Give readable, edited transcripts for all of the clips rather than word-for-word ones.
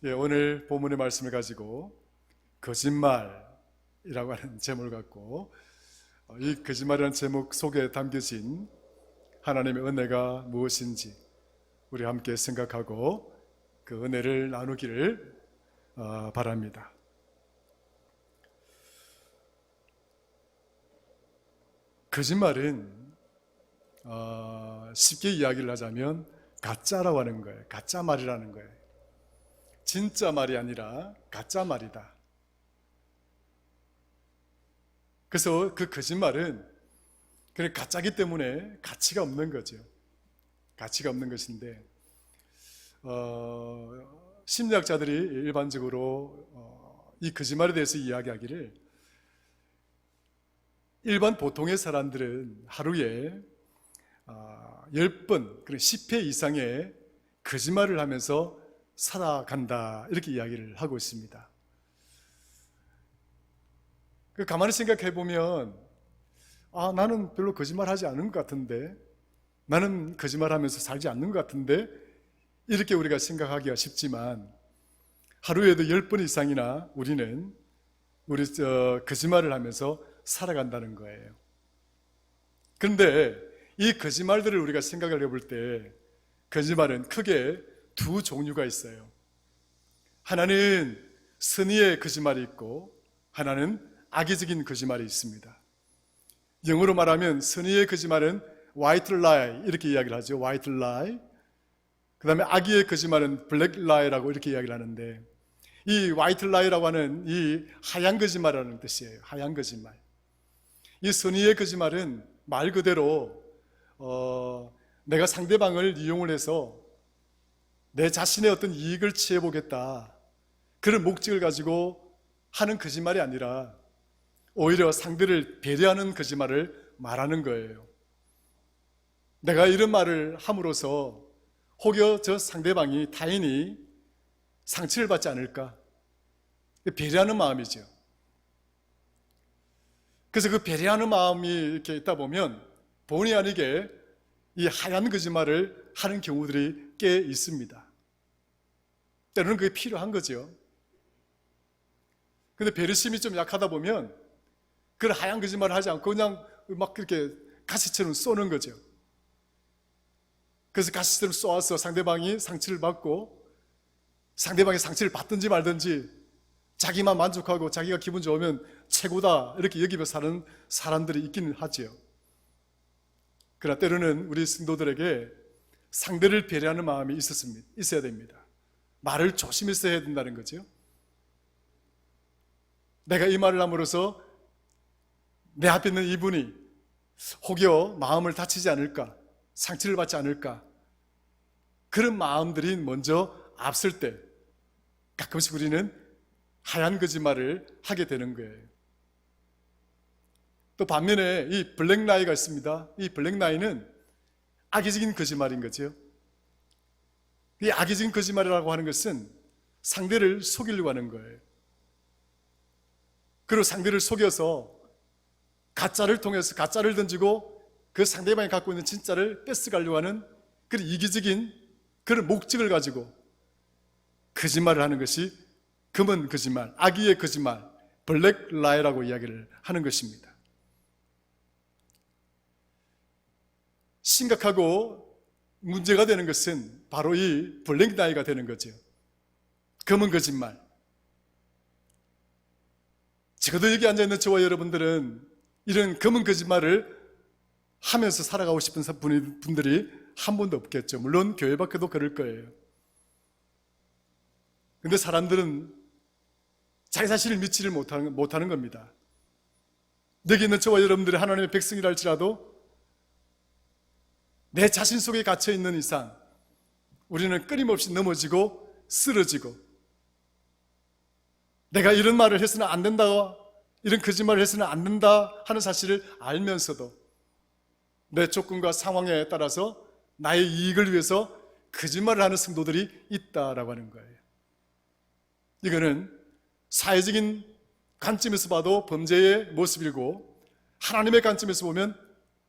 오늘 본문의 말씀을 가지고 거짓말이라고 하는 제목을 갖고 이 거짓말이라는 제목 속에 담겨진 하나님의 은혜가 무엇인지 우리 함께 생각하고 그 은혜를 나누기를 바랍니다. 거짓말은 쉽게 이야기를 하자면 가짜라고 하는 거예요. 가짜 말이라는 거예요. 진짜 말이 아니라 가짜 말이다. 그래서 그 거짓말은 그냥 가짜기 때문에 가치가 없는 거죠. 가치가 없는 것인데 심리학자들이 일반적으로 이 거짓말에 대해서 이야기하기를 일반 보통의 사람들은 하루에 10번, 10회 이상의 거짓말을 하면서 살아간다, 이렇게 이야기를 하고 있습니다. 가만히 생각해 보면 나는 별로 거짓말하지 않은 것 같은데, 나는 거짓말하면서 살지 않는 것 같은데, 이렇게 우리가 생각하기가 쉽지만 하루에도 10번 이상이나 우리는 거짓말을 하면서 살아간다는 거예요. 그런데 이 거짓말들을 우리가 생각을 해볼 때 거짓말은 크게 두 종류가 있어요. 하나는 선의의 거짓말이 있고 하나는 악의적인 거짓말이 있습니다. 영어로 말하면 선의의 거짓말은 white lie 이렇게 이야기를 하죠. white lie. 그 다음에 악의의 거짓말은 black lie라고 이렇게 이야기를 하는데, 이 white lie라고 하는 이 하얀 거짓말이라는 뜻이에요. 하얀 거짓말. 이 선의의 거짓말은 말 그대로 내가 상대방을 이용을 해서 내 자신의 어떤 이익을 취해보겠다, 그런 목적을 가지고 하는 거짓말이 아니라 오히려 상대를 배려하는 거짓말을 말하는 거예요. 내가 이런 말을 함으로써 혹여 저 상대방이 타인이 상처를 받지 않을까, 배려하는 마음이죠. 그래서 그 배려하는 마음이 이렇게 있다 보면 본의 아니게 이 하얀 거짓말을 하는 경우들이 꽤 있습니다. 때로는 그게 필요한 거죠. 근데 배려심이 좀 약하다 보면 그런 하얀 거짓말을 하지 않고 그냥 막 그렇게 가시처럼 쏘는 거죠. 그래서 가시처럼 쏘아서 상대방이 상처를 받고, 상대방이 상처를 받든지 말든지 자기만 만족하고 자기가 기분 좋으면 최고다, 이렇게 여기며 사는 사람들이 있기는 하지요. 그러나 때로는 우리 성도들에게 상대를 배려하는 마음이 있어야 됩니다. 말을 조심해서 해야 된다는 거죠. 내가 이 말을 함으로써 내 앞에 있는 이분이 혹여 마음을 다치지 않을까, 상처를 받지 않을까, 그런 마음들이 먼저 앞설 때 가끔씩 우리는 하얀 거짓말을 하게 되는 거예요. 또 반면에 이 블랙라이가 있습니다. 이 블랙라이는 악의적인 거짓말인 거죠. 이 악의적인 거짓말이라고 하는 것은 상대를 속이려고 하는 거예요. 그리고 상대를 속여서 가짜를 통해서 가짜를 던지고 그 상대방이 갖고 있는 진짜를 뺏어가려고 하는 그런 이기적인 그런 목적을 가지고 거짓말을 하는 것이 검은 거짓말, 악의의 거짓말, 블랙 라이라고 이야기를 하는 것입니다. 심각하고 문제가 되는 것은 바로 이 블랙 라이가 되는 거죠. 검은 거짓말. 적어도 여기 앉아있는 저와 여러분들은 이런 검은 거짓말을 하면서 살아가고 싶은 분들이 한 분도 없겠죠. 물론 교회 밖에도 그럴 거예요. 근데 사람들은 자기 자신을 믿지를 못하는 겁니다. 여기 있는 저와 여러분들이 하나님의 백성이라 할지라도 내 자신 속에 갇혀있는 이상 우리는 끊임없이 넘어지고 쓰러지고, 내가 이런 말을 해서는 안 된다, 이런 거짓말을 해서는 안 된다 하는 사실을 알면서도 내 조건과 상황에 따라서 나의 이익을 위해서 거짓말을 하는 성도들이 있다라고 하는 거예요. 이거는 사회적인 관점에서 봐도 범죄의 모습이고 하나님의 관점에서 보면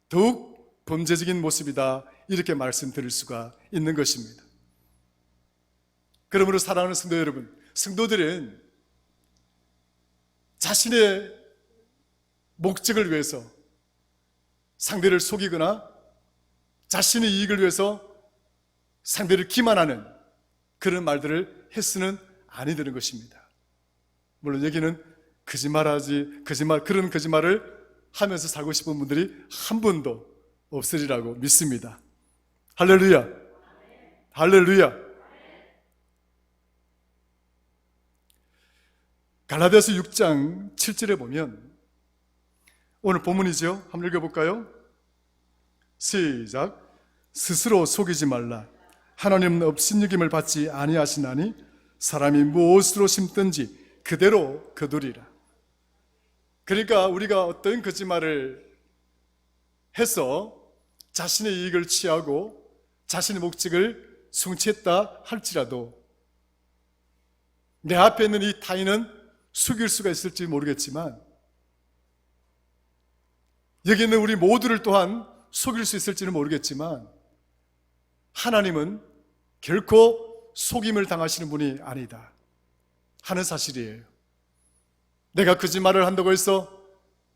더욱 범죄적인 모습이다, 이렇게 말씀드릴 수가 있는 것입니다. 그러므로 사랑하는 성도 여러분, 성도들은 자신의 목적을 위해서 상대를 속이거나 자신의 이익을 위해서 상대를 기만하는 그런 말들을 해서는 아니 되는 것입니다. 물론 여기는 그런 거짓말을 하면서 살고 싶은 분들이 한 분도 없으리라고 믿습니다. 할렐루야, 할렐루야. 갈라디아서 6장 7절에 보면, 오늘 본문이죠. 한번 읽어볼까요? 시작. 스스로 속이지 말라. 하나님은 업신여김을 받지 아니하시나니 사람이 무엇으로 심든지 그대로 거두리라. 그러니까 우리가 어떤 거짓말을 해서 자신의 이익을 취하고 자신의 목적을 성취했다 할지라도 내 앞에 있는 이 타인은 속일 수가 있을지 모르겠지만 여기 있는 우리 모두를 또한 속일 수 있을지는 모르겠지만 하나님은 결코 속임을 당하시는 분이 아니다 하는 사실이에요. 내가 거짓말을 한다고 해서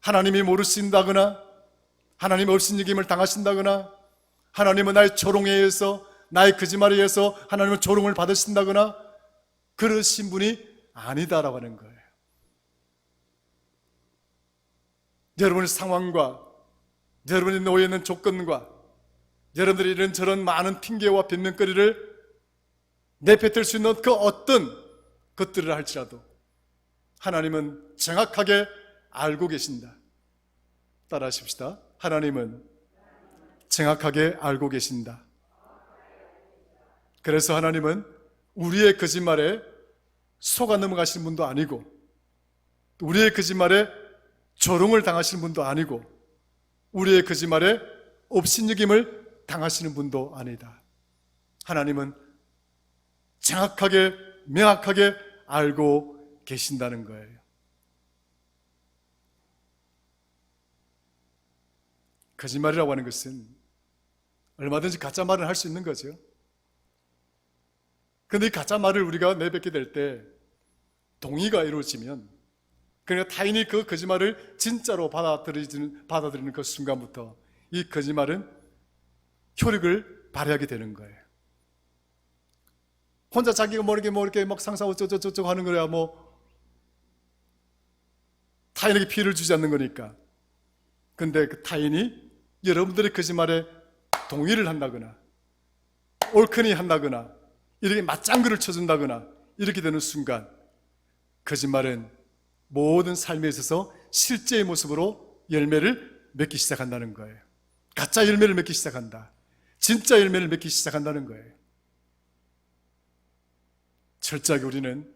하나님이 모르신다거나 하나님 업신여김을 당하신다거나 하나님은 나의 조롱에 의해서 나의 거짓말에 의해서 하나님은 조롱을 받으신다거나 그러신 분이 아니다라고 하는 거예요. 여러분의 상황과 여러분이 놓여 있는 조건과 여러분들이 이런저런 많은 핑계와 변명거리를 내뱉을 수 있는 그 어떤 것들을 할지라도 하나님은 정확하게 알고 계신다. 따라 하십시다. 하나님은 정확하게 알고 계신다. 그래서 하나님은 우리의 거짓말에 속아 넘어가시는 분도 아니고 우리의 거짓말에 조롱을 당하시는 분도 아니고 우리의 거짓말에 업신여김을 당하시는 분도 아니다. 하나님은 정확하게 명확하게 알고 계신다는 거예요. 거짓말이라고 하는 것은 얼마든지 가짜말을 할 수 있는 거죠. 그런데 이 가짜말을 우리가 내뱉게 될 때 동의가 이루어지면, 그러니까 타인이 그 거짓말을 진짜로 받아들이는 그 순간부터 이 거짓말은 효력을 발휘하게 되는 거예요. 혼자 자기가 모르게 막 상상 어쩌고저쩌고 하는 거야 타인에게 피해를 주지 않는 거니까. 근데 그 타인이 여러분들의 거짓말에 동의를 한다거나 옳거니 한다거나 이렇게 맞장구를 쳐준다거나 이렇게 되는 순간 거짓말은 모든 삶에 있어서 실제의 모습으로 열매를 맺기 시작한다는 거예요. 가짜 열매를 맺기 시작한다. 진짜 열매를 맺기 시작한다는 거예요. 철저하게 우리는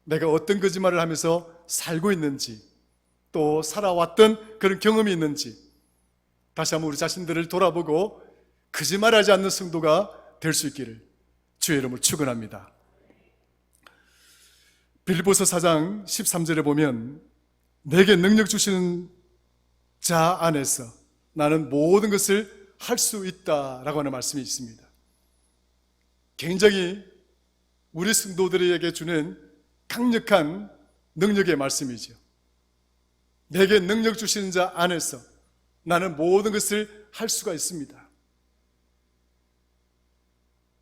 내가 어떤 거짓말을 하면서 살고 있는지 또 살아왔던 그런 경험이 있는지 다시 한번 우리 자신들을 돌아보고 거짓말하지 않는 성도가 될 수 있기를 주의 이름으로 축원합니다. 빌립보서 4장 13절에 보면 내게 능력 주시는 자 안에서 나는 모든 것을 할 수 있다라고 하는 말씀이 있습니다. 굉장히 우리 성도들에게 주는 강력한 능력의 말씀이죠. 내게 능력 주시는 자 안에서 나는 모든 것을 할 수가 있습니다.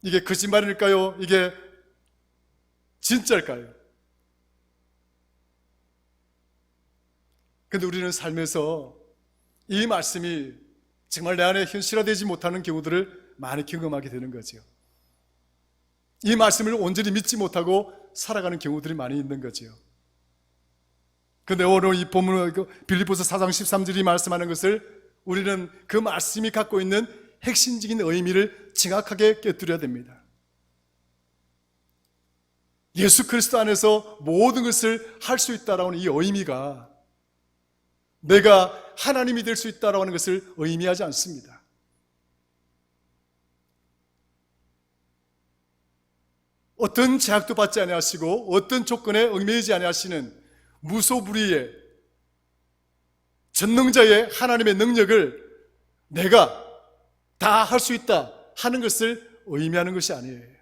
이게 거짓말일까요? 이게 진짜일까요? 근데 우리는 삶에서 이 말씀이 정말 내 안에 현실화되지 못하는 경우들을 많이 경험하게 되는 거죠. 이 말씀을 온전히 믿지 못하고 살아가는 경우들이 많이 있는 거죠. 근데 오늘 이 본문 빌립보서 4장 13절이 말씀하는 것을 우리는 그 말씀이 갖고 있는 핵심적인 의미를 정확하게 꿰뚫어야 됩니다. 예수 그리스도 안에서 모든 것을 할 수 있다라고 하는 이 의미가 내가 하나님이 될 수 있다라고 하는 것을 의미하지 않습니다. 어떤 제약도 받지 아니하시고 어떤 조건에 얽매이지 아니하시는 무소불위의 전능자의 하나님의 능력을 내가 다 할 수 있다 하는 것을 의미하는 것이 아니에요.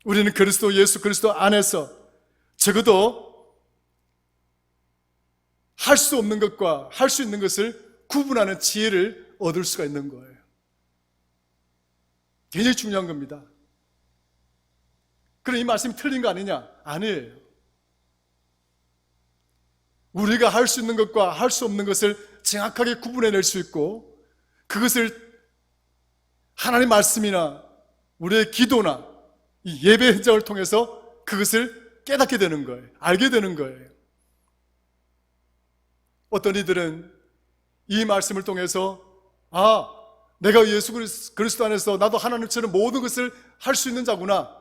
우리는 예수 그리스도 안에서 적어도 할 수 없는 것과 할 수 있는 것을 구분하는 지혜를 얻을 수가 있는 거예요. 굉장히 중요한 겁니다. 그럼 이 말씀이 틀린 거 아니냐? 아니에요. 우리가 할 수 있는 것과 할 수 없는 것을 정확하게 구분해낼 수 있고, 그것을 하나님의 말씀이나 우리의 기도나 이 예배 현장을 통해서 그것을 깨닫게 되는 거예요. 알게 되는 거예요. 어떤 이들은 이 말씀을 통해서 내가 예수 그리스도 안에서 나도 하나님처럼 모든 것을 할 수 있는 자구나,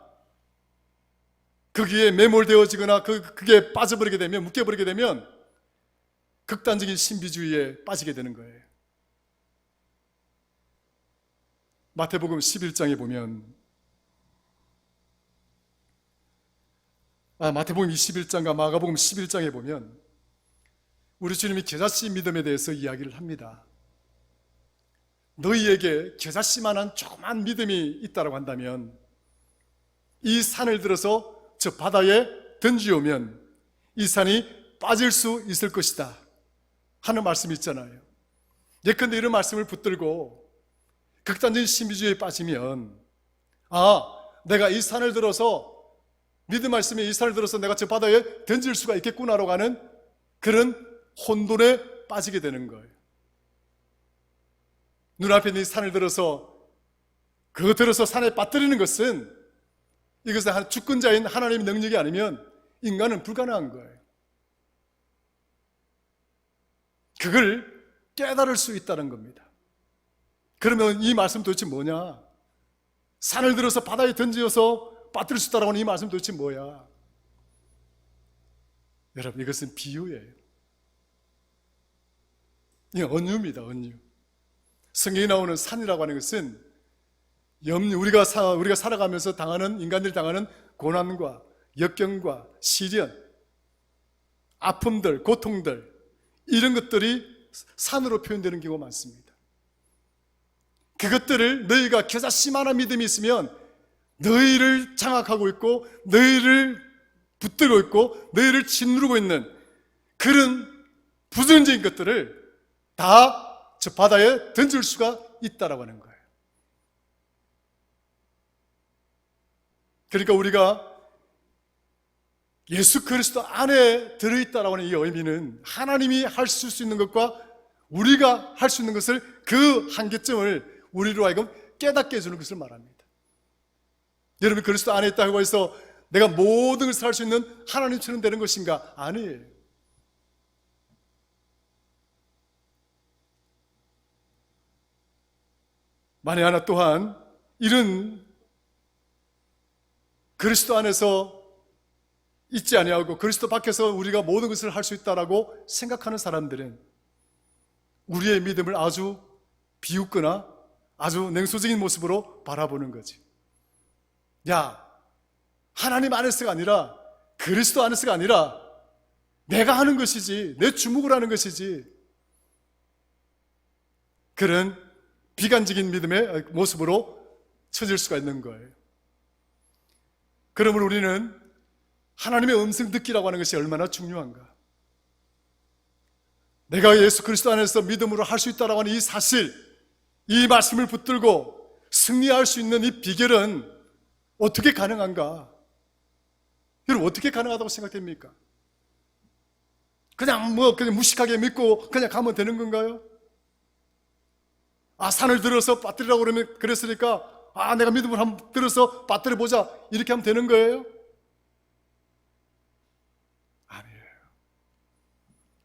거기에 매몰되어지거나 그게 빠져버리게 되면, 묶여버리게 되면 극단적인 신비주의에 빠지게 되는 거예요. 마태복음 11장에 보면, 마태복음 21장과 마가복음 11장에 보면 우리 주님이 겨자씨 믿음에 대해서 이야기를 합니다. 너희에게 겨자씨만한 조그만 믿음이 있다고 한다면 이 산을 들어서 저 바다에 던지오면 이 산이 빠질 수 있을 것이다 하는 말씀이 있잖아요. 예컨대 이런 말씀을 붙들고 극단적인 신비주의에 빠지면 내가 이 산을 들어서, 믿음 말씀에 이 산을 들어서 내가 저 바다에 던질 수가 있겠구나라고 하는 그런 혼돈에 빠지게 되는 거예요. 눈앞에 있는 이 산을 들어서 산에 빠뜨리는 것은, 이것은 주권자인 하나님의 능력이 아니면 인간은 불가능한 거예요. 그걸 깨달을 수 있다는 겁니다. 그러면 이 말씀 도대체 뭐냐? 산을 들어서 바다에 던져서 빠뜨릴 수 있다라고 하는 이 말씀 도대체 뭐야? 여러분, 이것은 비유예요. 이게 언유입니다. 언유. 성경에 나오는 산이라고 하는 것은 우리가 살아가면서 인간들이 당하는 고난과 역경과 시련, 아픔들, 고통들, 이런 것들이 산으로 표현되는 경우가 많습니다. 그것들을 너희가 겨자씨만한 믿음이 있으면 너희를 장악하고 있고 너희를 붙들고 있고 너희를 짓누르고 있는 그런 부정적인 것들을 다 저 바다에 던질 수가 있다라고 하는 거예요. 그러니까 우리가 예수 그리스도 안에 들어있다라고 하는 이 의미는 하나님이 하실 수 있는 것과 우리가 할 수 있는 것을, 그 한계점을 우리로 하여금 깨닫게 해주는 것을 말합니다. 여러분, 그리스도 안에 있다고 해서 내가 모든 것을 할 수 있는 하나님처럼 되는 것인가? 아니에요. 만에 하나 또한 이런 그리스도 안에서 있지 아니하고 그리스도 밖에서 우리가 모든 것을 할 수 있다라고 생각하는 사람들은 우리의 믿음을 아주 비웃거나 아주 냉소적인 모습으로 바라보는 거지. 하나님 안에서가 아니라, 그리스도 안에서가 아니라 내가 하는 것이지, 내 주목을 하는 것이지, 그런 비관적인 믿음의 모습으로 처질 수가 있는 거예요. 그러므로 우리는 하나님의 음성 듣기라고 하는 것이 얼마나 중요한가. 내가 예수 그리스도 안에서 믿음으로 할 수 있다라고 하는 이 사실, 이 말씀을 붙들고 승리할 수 있는 이 비결은 어떻게 가능한가? 여러분, 어떻게 가능하다고 생각됩니까? 그냥 무식하게 믿고 그냥 가면 되는 건가요? 산을 들어서 빠뜨리라고 그랬으니까 내가 믿음을 한번 들어서 빠뜨려 보자, 이렇게 하면 되는 거예요? 아니에요.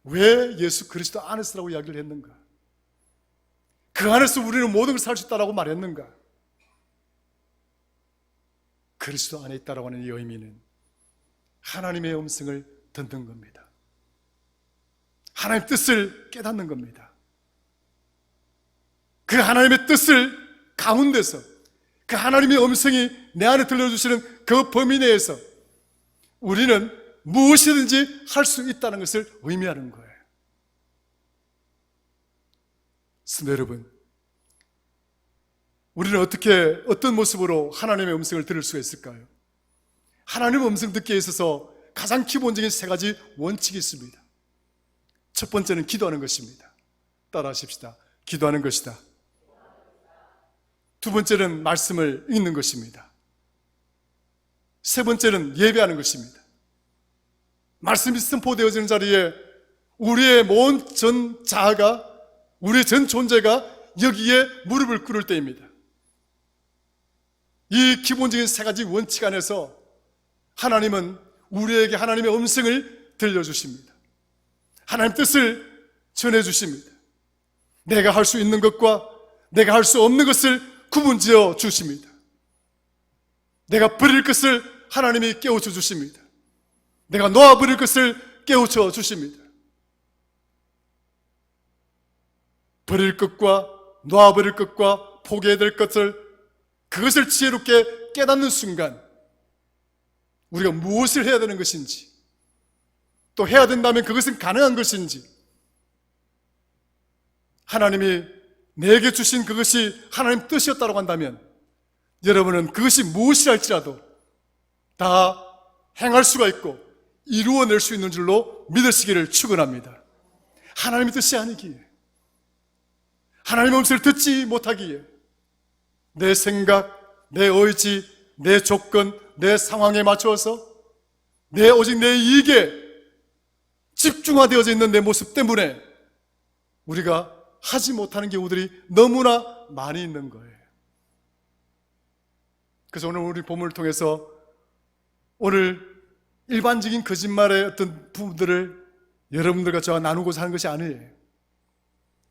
왜 예수 그리스도 안에서라고 이야기를 했는가? 그 안에서 우리는 모든 걸 살 수 있다라고 말했는가? 그리스도 안에 있다라고 하는 이 의미는 하나님의 음성을 듣는 겁니다. 하나님의 뜻을 깨닫는 겁니다. 그 하나님의 뜻을 가운데서, 그 하나님의 음성이 내 안에 들려주시는 그 범위 내에서 우리는 무엇이든지 할 수 있다는 것을 의미하는 거예요. 성도 여러분, 우리는 어떤 모습으로 하나님의 음성을 들을 수가 있을까요? 하나님 음성 듣기에 있어서 가장 기본적인 세 가지 원칙이 있습니다. 첫 번째는 기도하는 것입니다. 따라하십시다. 기도하는 것이다. 두 번째는 말씀을 읽는 것입니다. 세 번째는 예배하는 것입니다. 말씀이 선포되어지는 자리에 우리의 모든 전 자아가, 우리의 전 존재가 여기에 무릎을 꿇을 때입니다. 이 기본적인 세 가지 원칙 안에서 하나님은 우리에게 하나님의 음성을 들려주십니다. 하나님 뜻을 전해주십니다. 내가 할 수 있는 것과 내가 할 수 없는 것을 구분지어 주십니다. 내가 버릴 것을 하나님이 깨우쳐 주십니다. 내가 놓아버릴 것을 깨우쳐 주십니다. 버릴 것과 놓아버릴 것과 포기해야 될 것을, 그것을 지혜롭게 깨닫는 순간 우리가 무엇을 해야 되는 것인지, 또 해야 된다면 그것은 가능한 것인지, 하나님이 내게 주신 그것이 하나님 뜻이었다고 한다면 여러분은 그것이 무엇이라 할지라도 다 행할 수가 있고 이루어낼 수 있는 줄로 믿으시기를 축원합니다. 하나님의 뜻이 아니기에, 하나님의 음성을 듣지 못하기에 내 생각, 내 의지, 내 조건, 내 상황에 맞춰서 오직 내 이익에 집중화되어져 있는 내 모습 때문에 우리가 하지 못하는 경우들이 너무나 많이 있는 거예요. 그래서 오늘 우리 본문을 통해서 오늘 일반적인 거짓말의 어떤 부분들을 여러분들과 저와 나누고자 하는 것이 아니에요.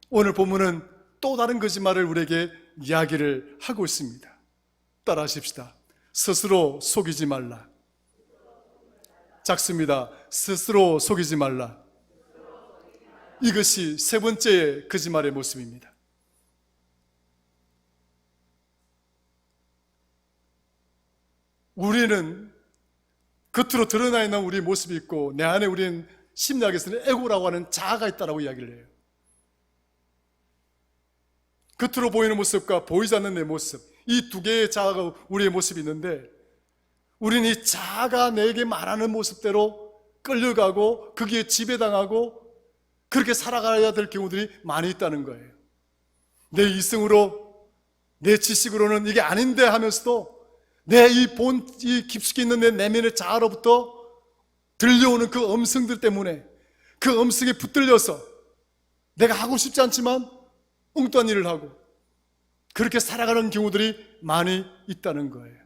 오늘 본문은 또 다른 거짓말을 우리에게 이야기를 하고 있습니다. 따라하십시다. 스스로 속이지 말라. 작습니다. 스스로 속이지 말라. 이것이 세 번째의 거짓말의 모습입니다. 우리는 겉으로 드러나 있는 우리의 모습이 있고 내 안에 우리는 심리학에서는 에고라고 하는 자아가 있다고 이야기를 해요. 겉으로 보이는 모습과 보이지 않는 내 모습, 이 두 개의 자아가 우리의 모습이 있는데 우리는 이 자아가 내게 말하는 모습대로 끌려가고 거기에 지배당하고 그렇게 살아가야 될 경우들이 많이 있다는 거예요. 내 이성으로, 내 지식으로는 이게 아닌데 하면서도 이 깊숙이 있는 내 내면의 자아로부터 들려오는 그 음성들 때문에 그 음성에 붙들려서 내가 하고 싶지 않지만 엉뚱한 일을 하고 그렇게 살아가는 경우들이 많이 있다는 거예요.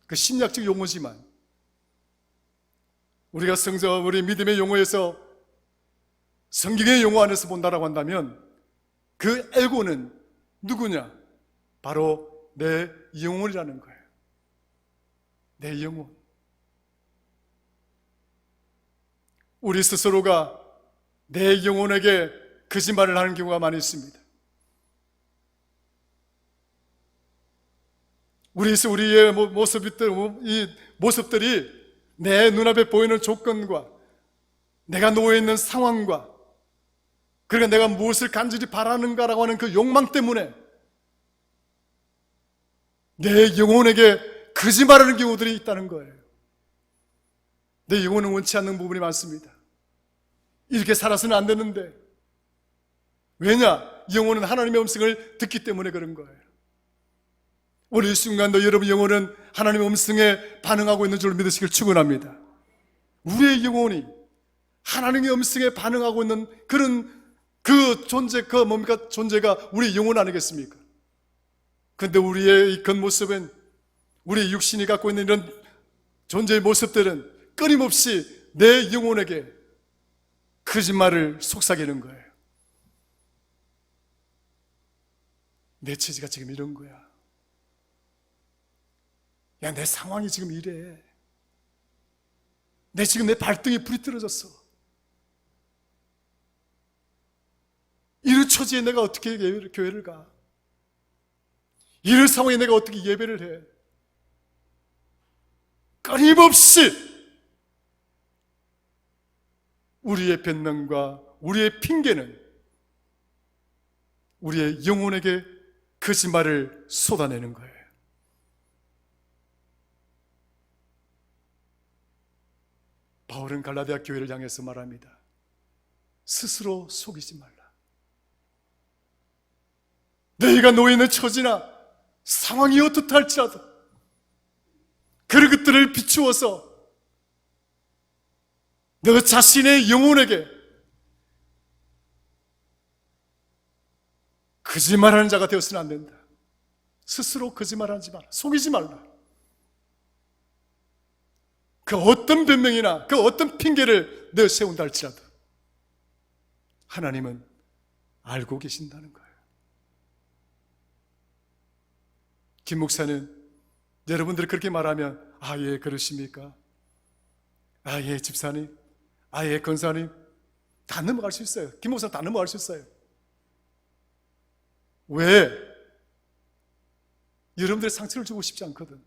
그 심리학적 용어지만 우리가 우리 믿음의 용어에서 성경의 용어 안에서 본다라고 한다면 그 에고는 누구냐? 바로 내 영혼이라는 거예요. 내 영혼. 우리 스스로가 내 영혼에게 거짓말을 하는 경우가 많이 있습니다. 우리의 모습들이 내 눈앞에 보이는 조건과 내가 놓여있는 상황과 그러니까 내가 무엇을 간절히 바라는가라고 하는 그 욕망 때문에 내 영혼에게 거짓말하는 경우들이 있다는 거예요. 내 영혼은 원치 않는 부분이 많습니다. 이렇게 살아서는 안 되는데 왜냐? 영혼은 하나님의 음성을 듣기 때문에 그런 거예요. 오늘 이 순간도 여러분 영혼은 하나님의 음성에 반응하고 있는 줄 믿으시길 축원합니다. 우리의 영혼이 하나님의 음성에 반응하고 있는 그런 존재가 우리의 영혼 아니겠습니까? 그런데 우리의 이 겉모습은 우리의 육신이 갖고 있는 이런 존재의 모습들은 끊임없이 내 영혼에게 거짓말을 속삭이는 거예요. 내 처지가 지금 이런 거야. 야, 내 상황이 지금 이래. 지금 내 발등에 불이 떨어졌어. 이런 처지에 내가 어떻게 교회를 가? 이런 상황에 내가 어떻게 예배를 해? 끊임없이 우리의 변명과 우리의 핑계는 우리의 영혼에게 거짓말을 쏟아내는 거예요. 바울은 갈라디아 교회를 향해서 말합니다. 스스로 속이지 말라. 너희가 놓여 있는 처지나 상황이 어떻다 할지라도 그런 것들을 비추어서 너 자신의 영혼에게 거짓말하는 자가 되어서는 안 된다. 스스로 거짓말하지 마라. 속이지 말라. 그 어떤 변명이나 그 어떤 핑계를 내 세운다 할지라도 하나님은 알고 계신다는 거예요. 김 목사는 여러분들이 그렇게 말하면 아, 예, 그러십니까? 아, 예, 집사님. 아, 예, 권사님. 다 넘어갈 수 있어요. 김 목사는 다 넘어갈 수 있어요. 왜? 여러분들의 상처를 주고 싶지 않거든.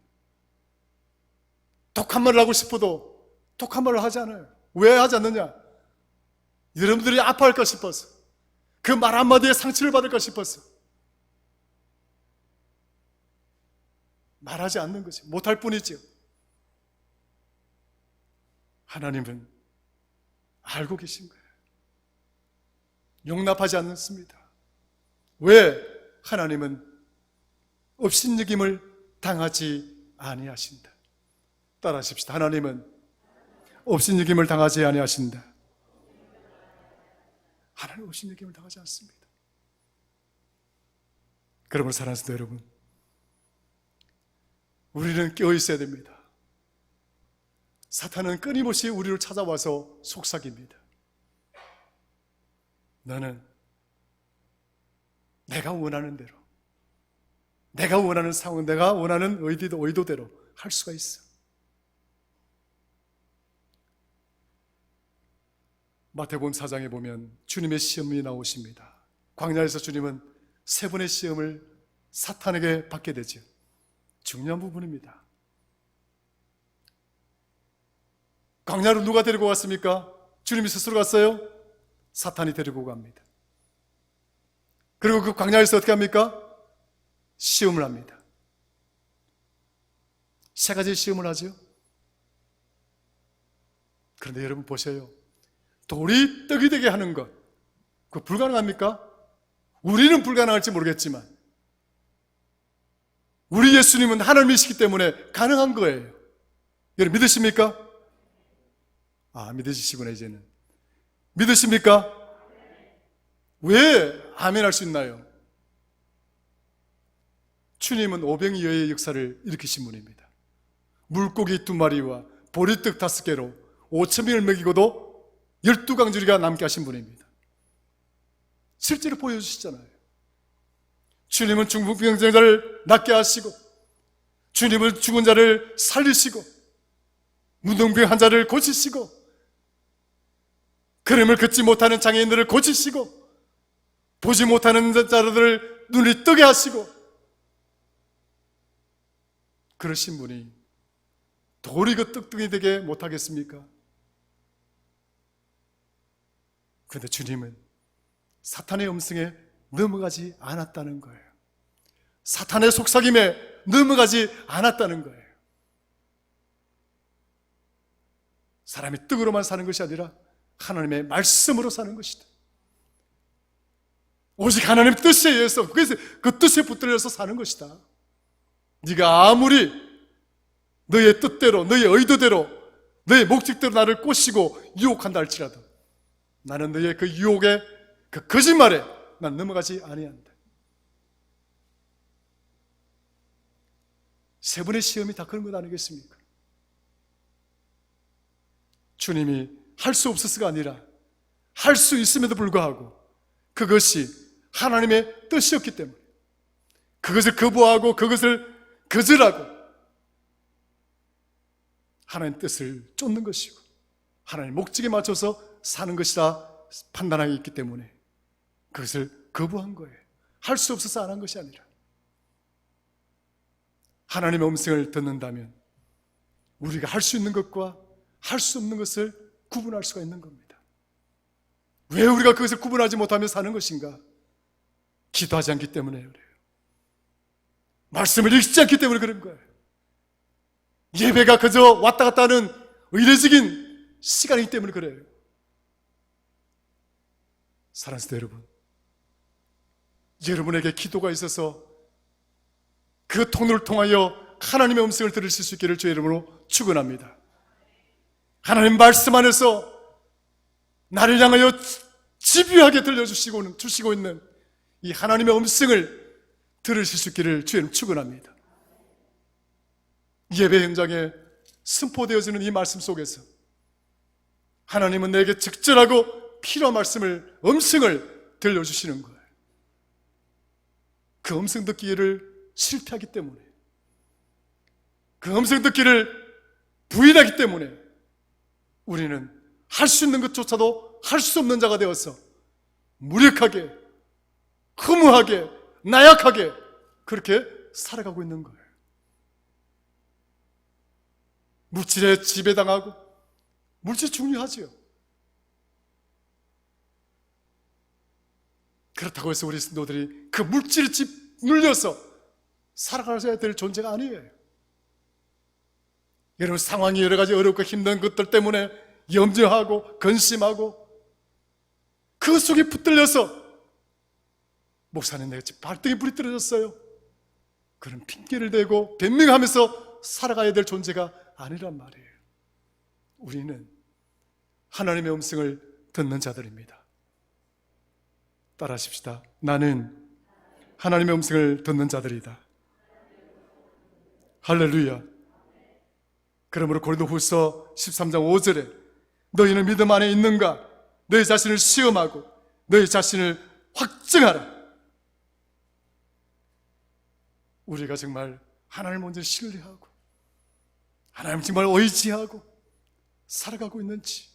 독한 말을 하고 싶어도 독한 말을 하지 않아요. 왜 하지 않느냐? 여러분들이 아파할까 싶어서, 그 말 한마디에 상처를 받을까 싶어서 말하지 않는 거지. 못할 뿐이죠. 하나님은 알고 계신 거예요. 용납하지 않습니다. 왜? 하나님은 업신여김을 당하지 아니하신다. 따라하십시다. 하나님은 업신여김을 당하지 아니하신다. 하나님 업신여김을 당하지 않습니다. 그러므로 사랑하는 성도 여러분, 우리는 깨어 있어야 됩니다. 사탄은 끊임없이 우리를 찾아와서 속삭입니다. 너는 내가 원하는 대로, 내가 원하는 상황, 내가 원하는 의도대로 할 수가 있어. 마태복음 4장에 보면 주님의 시험이 나오십니다. 광야에서 주님은 3번의 시험을 사탄에게 받게 되죠. 중요한 부분입니다. 광야로 누가 데리고 갔습니까? 주님이 스스로 갔어요? 사탄이 데리고 갑니다. 그리고 그 광야에서 어떻게 합니까? 시험을 합니다. 3가지 시험을 하죠. 그런데 여러분 보세요. 돌이 떡이 되게 하는 것, 그거 불가능합니까? 우리는 불가능할지 모르겠지만 우리 예수님은 하나님이시기 때문에 가능한 거예요. 여러분 믿으십니까? 아, 믿으시구나. 이제는 믿으십니까? 왜 아멘 할 수 있나요? 주님은 오병이어의 역사를 일으키신 분입니다. 물고기 2마리와 보리떡 5개로 5,000명을 먹이고도 12강줄이가 남게 하신 분입니다. 실제로 보여주시잖아요. 주님은 중풍병자를 낫게 하시고, 주님은 죽은 자를 살리시고, 문둥병 환자를 고치시고, 걸음을 걷지 못하는 장애인들을 고치시고, 보지 못하는 자들을 눈이 뜨게 하시고, 그러신 분이 돌이 그 떡등이 되게 못하겠습니까? 그런데 주님은 사탄의 음성에 넘어가지 않았다는 거예요. 사탄의 속삭임에 넘어가지 않았다는 거예요. 사람이 떡으로만 사는 것이 아니라 하나님의 말씀으로 사는 것이다. 오직 하나님의 뜻에 의해서, 그래서 그 뜻에 붙들려서 사는 것이다. 네가 아무리 너의 뜻대로, 너의 의도대로, 너의 목적대로 나를 꼬시고 유혹한다 할지라도 나는 너의 그 유혹에, 그 거짓말에 난 넘어가지 아니한다. 3번의 시험이 다 그런 것 아니겠습니까? 주님이 할 수 없었어가 아니라 할 수 있음에도 불구하고 그것이 하나님의 뜻이었기 때문에 그것을 거부하고 그것을 거절하고 하나님의 뜻을 쫓는 것이고 하나님의 목적에 맞춰서 사는 것이라 판단하고 있기 때문에 그것을 거부한 거예요. 할 수 없어서 안 한 것이 아니라 하나님의 음성을 듣는다면 우리가 할 수 있는 것과 할 수 없는 것을 구분할 수가 있는 겁니다. 왜 우리가 그것을 구분하지 못하며 사는 것인가? 기도하지 않기 때문에 그래요. 말씀을 읽지 않기 때문에 그런 거예요. 예배가 그저 왔다 갔다 하는 의례적인 시간이기 때문에 그래요. 사랑하는 성도 여러분, 여러분에게 기도가 있어서 그 통로를 통하여 하나님의 음성을 들으실 수 있기를 주의 이름으로 축원합니다. 하나님 말씀 안에서 나를 향하여 집요하게 들려주시고 있는 이 하나님의 음성을 들으실 수 있기를 주의 이름 축원합니다. 예배 현장에 선포되어지는 이 말씀 속에서 하나님은 내게 적절하고 필요한 말씀을, 음성을 들려주시는 거예요. 그 음성 듣기를 실패하기 때문에, 그 음성 듣기를 부인하기 때문에 우리는 할 수 있는 것조차도 할 수 없는 자가 되어서 무력하게, 허무하게, 나약하게 그렇게 살아가고 있는 거예요. 물질에 지배당하고, 물질 중요하지요. 그렇다고 해서 우리 성도들이 그 물질에 눌려서 살아가야 될 존재가 아니에요. 여러분, 상황이 여러 가지 어렵고 힘든 것들 때문에 염려하고 근심하고 그 속에 붙들려서 목사님 내가 지금 발등에 불이 떨어졌어요, 그런 핑계를 대고 변명하면서 살아가야 될 존재가 아니란 말이에요. 우리는 하나님의 음성을 듣는 자들입니다. 따라하십시다. 나는 하나님의 음성을 듣는 자들이다. 할렐루야. 그러므로 고린도후서 13장 5절에 너희는 믿음 안에 있는가? 너희 자신을 시험하고 너희 자신을 확증하라. 우리가 정말 하나님을 먼저 신뢰하고 하나님을 정말 의지하고 살아가고 있는지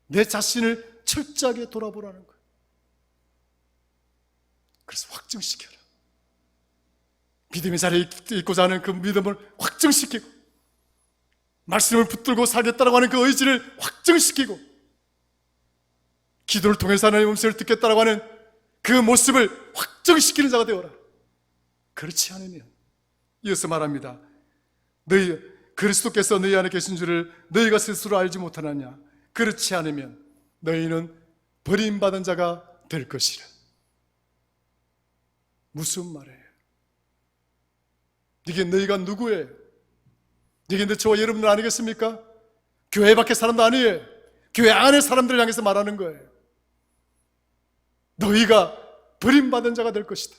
내 자신을 철저하게 돌아보라는 거예요. 그래서 확증시켜라. 믿음의 자리에 있고자 하는 그 믿음을 확증시키고, 말씀을 붙들고 살겠다라고 하는 그 의지를 확증시키고, 기도를 통해서 하나님의 음성을 듣겠다라고 하는 그 모습을 확증시키는 자가 되어라. 그렇지 않으면, 이어서 말합니다. 너희 그리스도께서 너희 안에 계신 줄을 너희가 스스로 알지 못하느냐? 그렇지 않으면 너희는 버림받은 자가 될 것이라. 무슨 말이에요? 이게 너희가 누구예요? 이게 저와 여러분들 아니겠습니까? 교회 밖의 사람도 아니에요. 교회 안의 사람들을 향해서 말하는 거예요. 너희가 버림받은 자가 될 것이다.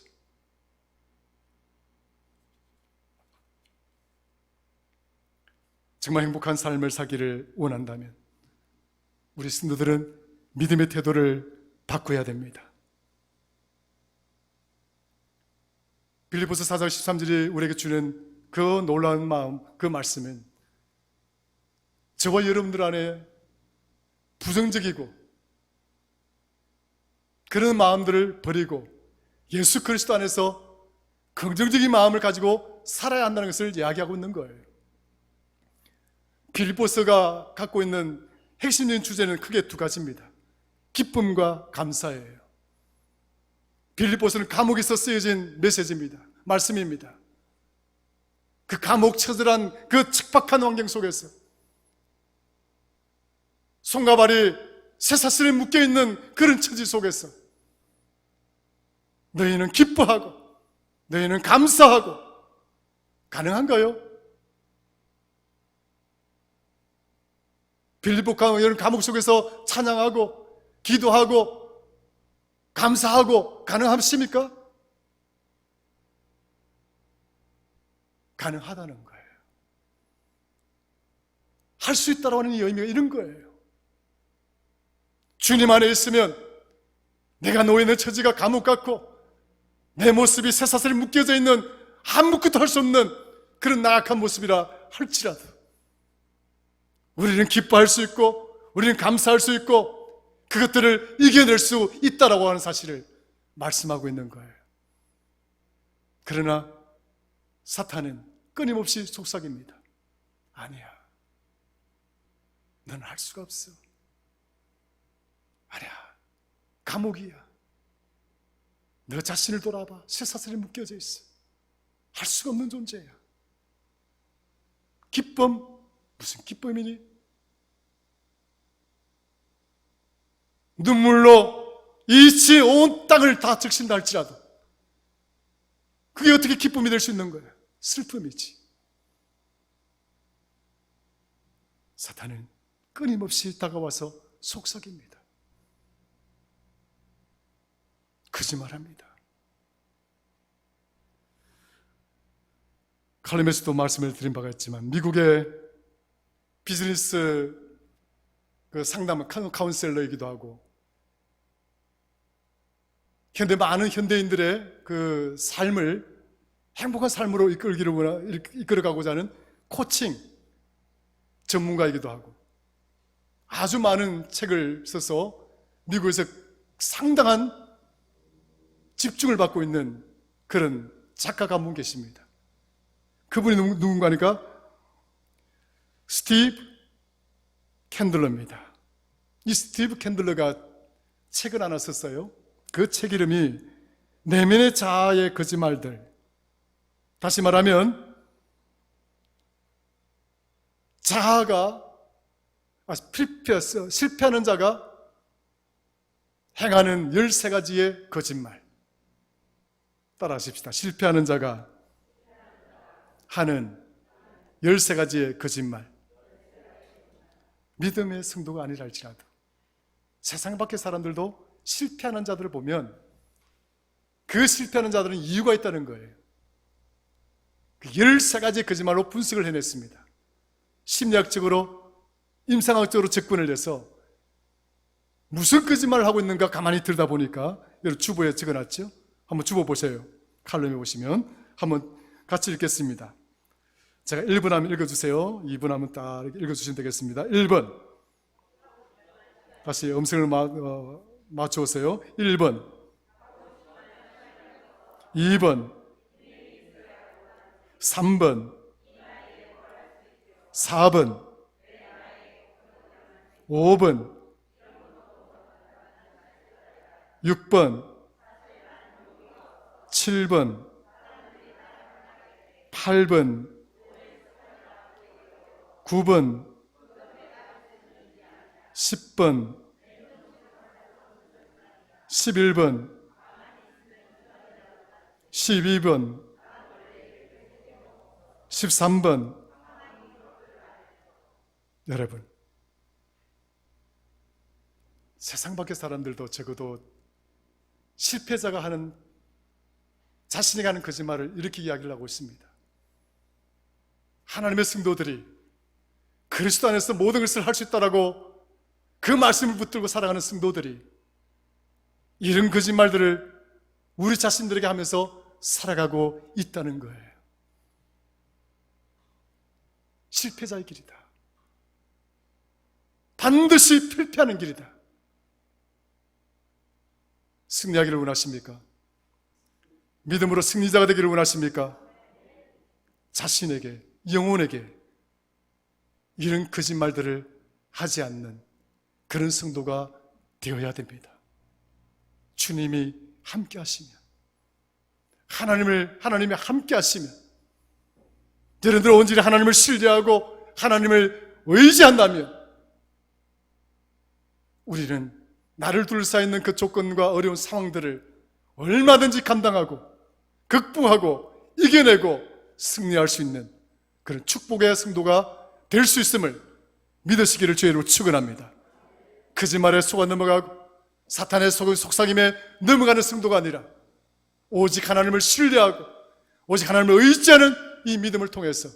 정말 행복한 삶을 살기를 원한다면 우리 성도들은 믿음의 태도를 바꿔야 됩니다. 빌립보서 4장 13절이 우리에게 주는 그 놀라운 마음, 그 말씀은 저와 여러분들 안에 부정적이고 그런 마음들을 버리고 예수 그리스도 안에서 긍정적인 마음을 가지고 살아야 한다는 것을 이야기하고 있는 거예요. 빌립보서가 갖고 있는 핵심적인 주제는 크게 두 가지입니다. 기쁨과 감사예요. 빌립보서는 감옥에서 쓰여진 메시지입니다. 말씀입니다. 그 감옥 처절한 그 척박한 환경 속에서 손과 발이 쇠사슬에 묶여있는 그런 처지 속에서 너희는 기뻐하고 너희는 감사하고, 가능한가요? 빌립보 감옥 속에서 찬양하고 기도하고 감사하고 가능하십니까? 가능하다는 거예요. 할 수 있다고 하는 이 의미가 이런 거예요. 주님 안에 있으면 내가 놓여있는 처지가 감옥 같고 내 모습이 쇠사슬에 묶여져 있는 아무것도 할 수 없는 그런 나약한 모습이라 할지라도 우리는 기뻐할 수 있고 우리는 감사할 수 있고 그것들을 이겨낼 수 있다라고 하는 사실을 말씀하고 있는 거예요. 그러나 사탄은 끊임없이 속삭입니다. 아니야, 너는 할 수가 없어. 아니야, 감옥이야. 너 자신을 돌아봐. 쇠사슬에 묶여져 있어. 할 수가 없는 존재야. 기쁨? 무슨 기쁨이니? 눈물로 이치 온 땅을 다 적신다 할지라도 그게 어떻게 기쁨이 될 수 있는 거예요? 슬픔이지. 사탄은 끊임없이 다가와서 속삭입니다. 거짓말합니다. 칼럼에서도 말씀을 드린 바가 있지만 미국의 비즈니스 상담 카운셀러이기도 하고 현대 많은 현대인들의 그 삶을 행복한 삶으로 이끌어가고자 하는 코칭 전문가이기도 하고 아주 많은 책을 써서 미국에서 상당한 집중을 받고 있는 그런 작가가 한 분 계십니다. 그분이 누군가니까 스티브 캔들러입니다. 이 스티브 캔들러가 책을 하나 썼어요. 그 책 이름이 내면의 자아의 거짓말들. 다시 말하면 실패하는 자가 행하는 13가지의 거짓말. 따라하십시다. 실패하는 자가 하는 13가지의 거짓말. 믿음의 성도가 아니라 할지라도 세상 밖의 사람들도 실패하는 자들을 보면 그 실패하는 자들은 이유가 있다는 거예요. 그 13가지의 거짓말로 분석을 해냈습니다. 심리학적으로, 임상학적으로 접근을 해서 무슨 거짓말을 하고 있는가 가만히 들다 보니까 여러분 주보에 적어놨죠? 한번 주보 보세요. 칼럼에 보시면 한번 같이 읽겠습니다. 제가 1번 하면 읽어주세요. 2번 하면 딱 읽어주시면 되겠습니다. 1번 다시 음성을 맞춰오세요. 1번 2번 3번 4번 5번 6번 7번 8번 9번 10번 11번 12번 13번 여러분 세상 밖의 사람들도 적어도 실패자가 하는 자신이 하는 거짓말을 이렇게 이야기를 하고 있습니다. 하나님의 성도들이 그리스도 안에서 모든 것을 할 수 있다라고 그 말씀을 붙들고 살아가는 성도들이 이런 거짓말들을 우리 자신들에게 하면서 살아가고 있다는 거예요. 실패자의 길이다. 반드시 필패하는 길이다. 승리하기를 원하십니까? 믿음으로 승리자가 되기를 원하십니까? 자신에게, 영혼에게 이런 거짓말들을 하지 않는 그런 성도가 되어야 됩니다. 주님이 함께 하시면, 하나님이 함께 하시면, 여러분들 온전히 하나님을 신뢰하고 하나님을 의지한다면 우리는 나를 둘러싸있는 그 조건과 어려운 상황들을 얼마든지 감당하고 극복하고 이겨내고 승리할 수 있는 그런 축복의 성도가 될 수 있음을 믿으시기를 주의 이름으로 축원합니다. 거짓말에 속아 넘어가고 사탄의 속삭임에 넘어가는 성도가 아니라 오직 하나님을 신뢰하고 오직 하나님을 의지하는 이 믿음을 통해서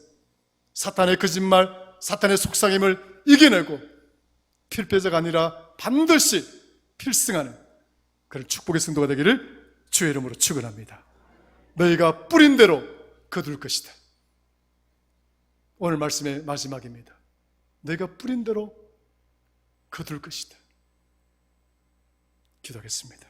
사탄의 거짓말, 사탄의 속삭임을 이겨내고 필패자가 아니라 반드시 필승하는 그런 축복의 성도가 되기를 주의 이름으로 축원합니다. 너희가 뿌린 대로 거둘 것이다. 오늘 말씀의 마지막입니다. 너희가 뿌린 대로 거둘 것이다. 기도하겠습니다.